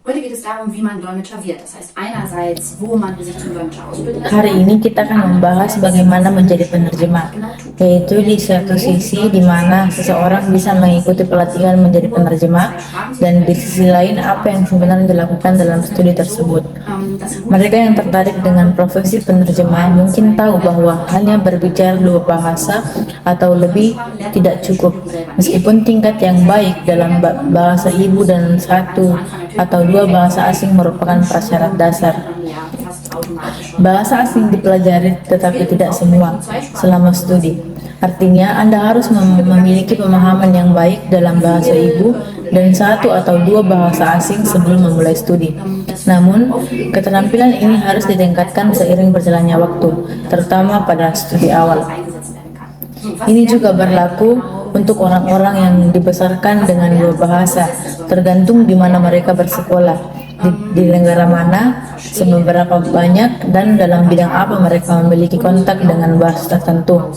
Hari ini kita akan membahas bagaimana menjadi penerjemah, yaitu di satu sisi di mana seseorang bisa mengikuti pelatihan menjadi penerjemah, dan di sisi lain apa yang sebenarnya dilakukan dalam studi tersebut. Mereka yang tertarik dengan profesi penerjemah mungkin tahu bahwa hanya berbicara dua bahasa atau lebih tidak cukup, meskipun tingkat yang baik dalam bahasa ibu dan satu atau dua bahasa asing merupakan prasyarat dasar. Bahasa asing dipelajari tetapi tidak semua selama studi. Artinya, Anda harus memiliki pemahaman yang baik dalam bahasa ibu dan satu atau dua bahasa asing sebelum memulai studi. Namun, keterampilan ini harus ditingkatkan seiring berjalannya waktu, terutama pada studi awal. Ini juga berlaku untuk orang-orang yang dibesarkan dengan dua bahasa, tergantung di mana mereka bersekolah, di negara mana, seberapa banyak, dan dalam bidang apa mereka memiliki kontak dengan bahasa tertentu.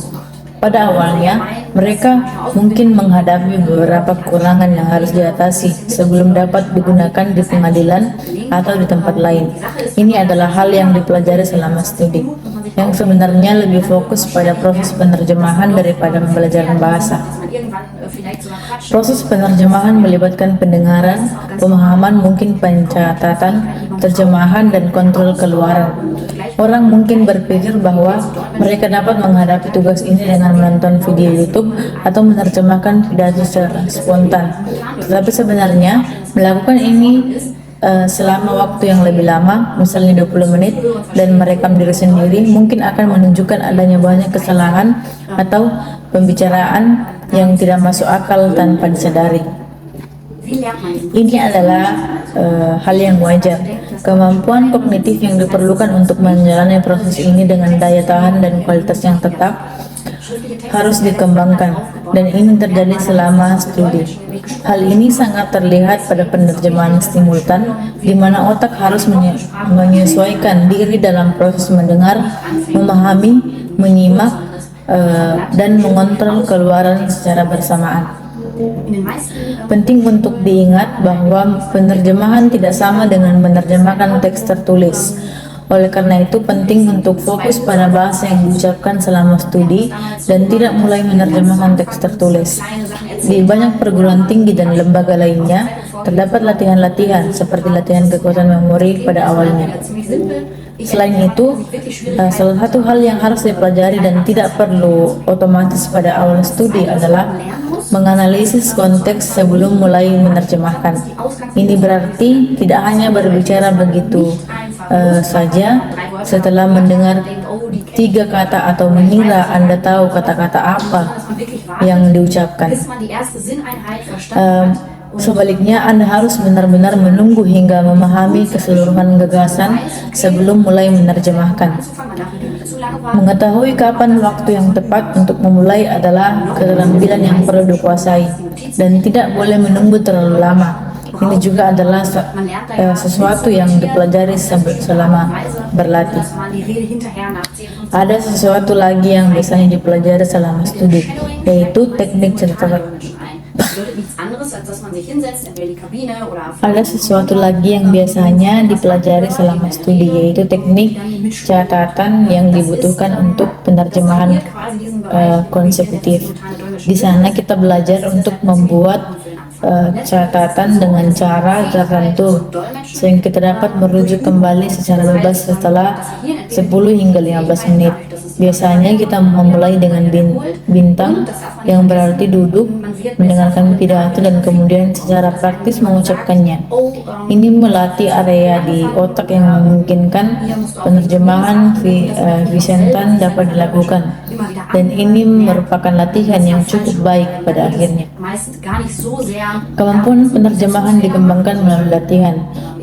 Pada awalnya, mereka mungkin menghadapi beberapa kekurangan yang harus diatasi sebelum dapat digunakan di pengadilan atau di tempat lain. Ini adalah hal yang dipelajari selama studi, yang sebenarnya lebih fokus pada proses penerjemahan daripada pembelajaran bahasa. Proses penerjemahan melibatkan pendengaran, pemahaman, mungkin pencatatan, terjemahan, dan kontrol keluaran. Orang mungkin berpikir bahwa mereka dapat menghadapi tugas ini dengan menonton video YouTube atau menerjemahkan pidato secara spontan. Tetapi sebenarnya melakukan ini selama waktu yang lebih lama, misalnya 20 menit, dan merekam diri sendiri, mungkin akan menunjukkan adanya banyak kesalahan atau pembicaraan yang tidak masuk akal tanpa disadari. Ini adalah hal yang wajar. Kemampuan kognitif yang diperlukan untuk menjalani proses ini dengan daya tahan dan kualitas yang tetap harus dikembangkan, dan ini terjadi selama studi. Hal ini sangat terlihat pada penerjemahan simultan, di mana otak harus menyesuaikan diri dalam proses mendengar, memahami, menyimak, dan mengontrol keluaran secara bersamaan. Penting untuk diingat bahwa penerjemahan tidak sama dengan menerjemahkan teks tertulis. Oleh karena itu, penting untuk fokus pada bahasa yang diucapkan selama studi dan tidak mulai menerjemahkan teks tertulis. Di banyak perguruan tinggi dan lembaga lainnya, terdapat latihan-latihan seperti latihan kekuatan memori pada awalnya. Selain itu, salah satu hal yang harus dipelajari dan tidak perlu otomatis pada awal studi adalah menganalisis konteks sebelum mulai menerjemahkan. Ini berarti tidak hanya berbicara begitu saja setelah mendengar tiga kata atau mengira Anda tahu kata-kata apa yang diucapkan. Sebaliknya, Anda harus benar-benar menunggu hingga memahami keseluruhan gagasan sebelum mulai menerjemahkan. Mengetahui kapan waktu yang tepat untuk memulai adalah keterampilan yang perlu dikuasai dan tidak boleh menunggu terlalu lama. Ini juga adalah sesuatu yang dipelajari selama berlatih. Ada sesuatu lagi yang biasanya dipelajari selama studi, yaitu teknik catatan. Ada sesuatu lagi yang biasanya dipelajari selama studi, yaitu teknik catatan yang dibutuhkan untuk penerjemahan konsekutif. Di sana kita belajar untuk membuat catatan dengan cara tertentu sehingga kita dapat merujuk kembali secara bebas setelah 10 hingga 15 menit. Biasanya kita memulai dengan bintang yang berarti duduk, mendengarkan pidato, dan kemudian secara praktis mengucapkannya. Ini melatih area di otak yang memungkinkan penerjemahan Vicentan dapat dilakukan, dan ini merupakan latihan yang cukup baik pada akhirnya. Kemampuan penerjemahan dikembangkan melalui latihan.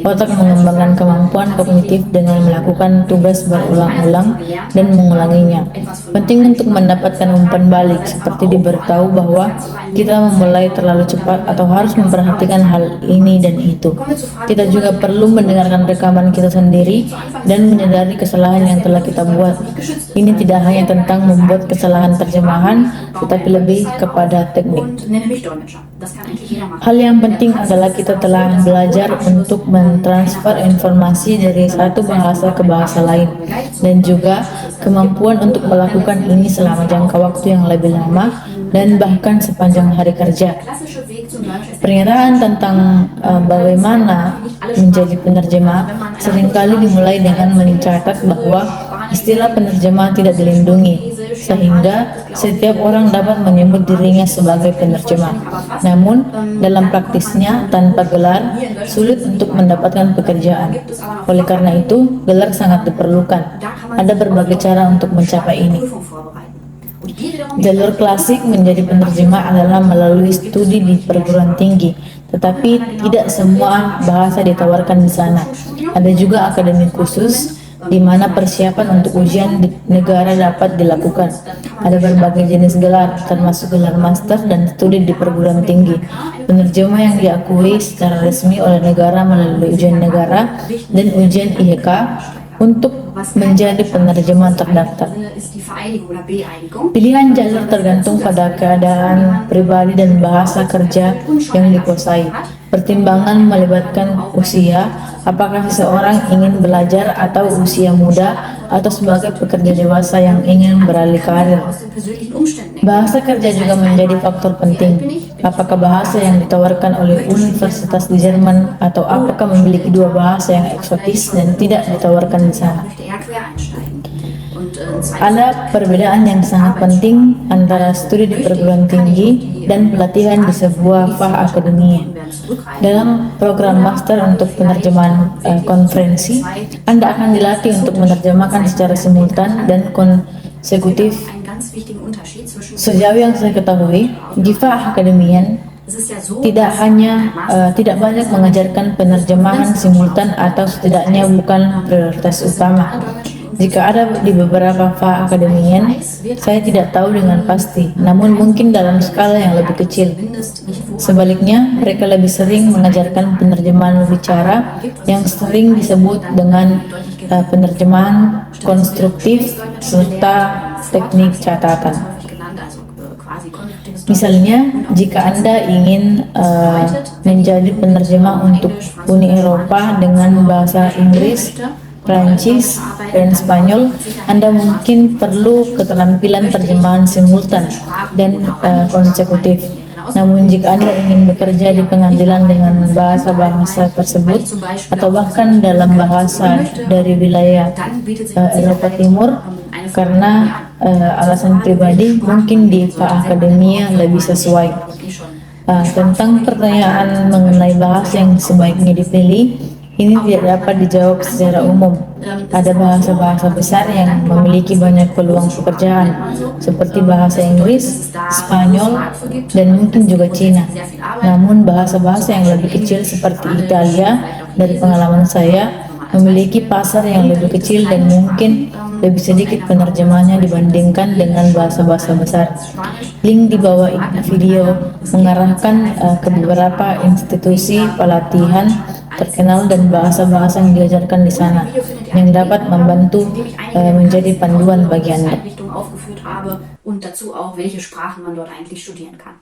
Otak mengembangkan kemampuan kognitif dengan melakukan tugas berulang-ulang dan mengulanginya. Penting untuk mendapatkan umpan balik, seperti diberitahu bahwa kita memulai terlalu cepat atau harus memperhatikan hal ini dan itu. Kita juga perlu mendengarkan rekaman kita sendiri dan menyadari kesalahan yang telah kita buat. Ini tidak hanya tentang membuat kesalahan terjemahan, tetapi lebih kepada teknik. Hal yang penting adalah kita telah belajar untuk mentransfer informasi dari satu bahasa ke bahasa lain, dan juga kemampuan untuk melakukan ini selama jangka waktu yang lebih lama dan bahkan sepanjang hari kerja. Pernyataan tentang bagaimana menjadi penerjemah seringkali dimulai dengan mencatat bahwa istilah penerjemah tidak dilindungi, sehingga setiap orang dapat menyebut dirinya sebagai penerjemah. Namun, dalam praktisnya, tanpa gelar, sulit untuk mendapatkan pekerjaan. Oleh karena itu, gelar sangat diperlukan. Ada berbagai cara untuk mencapai ini. Jalur klasik menjadi penerjemah adalah melalui studi di perguruan tinggi, tetapi tidak semua bahasa ditawarkan di sana. Ada juga akademi khusus di mana persiapan untuk ujian di negara dapat dilakukan. Ada berbagai jenis gelar, termasuk gelar master dan studi di perguruan tinggi. Penerjemah yang diakui secara resmi oleh negara melalui ujian negara dan ujian IHK untuk menjadi penerjemah terdaftar. Pilihan jalur tergantung pada keadaan pribadi dan bahasa kerja yang dikuasai. Pertimbangan melibatkan usia, apakah seseorang ingin belajar atau usia muda, atau sebagai pekerja dewasa yang ingin beralih karir. Bahasa kerja juga menjadi faktor penting. Apakah bahasa yang ditawarkan oleh universitas di Jerman atau apakah memiliki dua bahasa yang eksotis dan tidak ditawarkan di sana. Ada perbedaan yang sangat penting antara studi di perguruan tinggi dan pelatihan di sebuah fah akademia. Dalam program master untuk penerjemahan konferensi, Anda akan dilatih untuk menerjemahkan secara simultan dan konsekutif. Sejauh yang saya ketahui, di fah akademian tidak banyak mengajarkan penerjemahan simultan atau setidaknya bukan prioritas utama. Jika ada di beberapa fah akademian, saya tidak tahu dengan pasti, namun mungkin dalam skala yang lebih kecil. Sebaliknya, mereka lebih sering mengajarkan penerjemahan bicara yang sering disebut dengan penerjemahan konstruktif serta teknik catatan. Misalnya, jika Anda ingin menjadi penerjemah untuk Uni Eropa dengan bahasa Inggris, Prancis, dan Spanyol, Anda mungkin perlu keterampilan terjemahan simultan dan konsekutif. Namun jika Anda ingin bekerja di pengadilan dengan bahasa-bahasa tersebut, atau bahkan dalam bahasa dari wilayah Eropa Timur, karena alasan pribadi, mungkin di fah akademia lebih sesuai. Tentang pertanyaan mengenai bahasa yang sebaiknya dipilih, ini tidak dapat dijawab secara umum. Ada bahasa-bahasa besar yang memiliki banyak peluang pekerjaan, seperti bahasa Inggris, Spanyol, dan mungkin juga Cina. Namun bahasa-bahasa yang lebih kecil seperti Italia, dari pengalaman saya, memiliki pasar yang lebih kecil dan mungkin lebih sedikit penerjemahnya dibandingkan dengan bahasa-bahasa besar. Link di bawah video mengarahkan ke beberapa institusi pelatihan terkenal dan bahasa-bahasa yang diajarkan di sana, yang dapat membantu menjadi panduan bagi Anda. Und dazu auch, welche Sprachen man dort eigentlich studieren kann.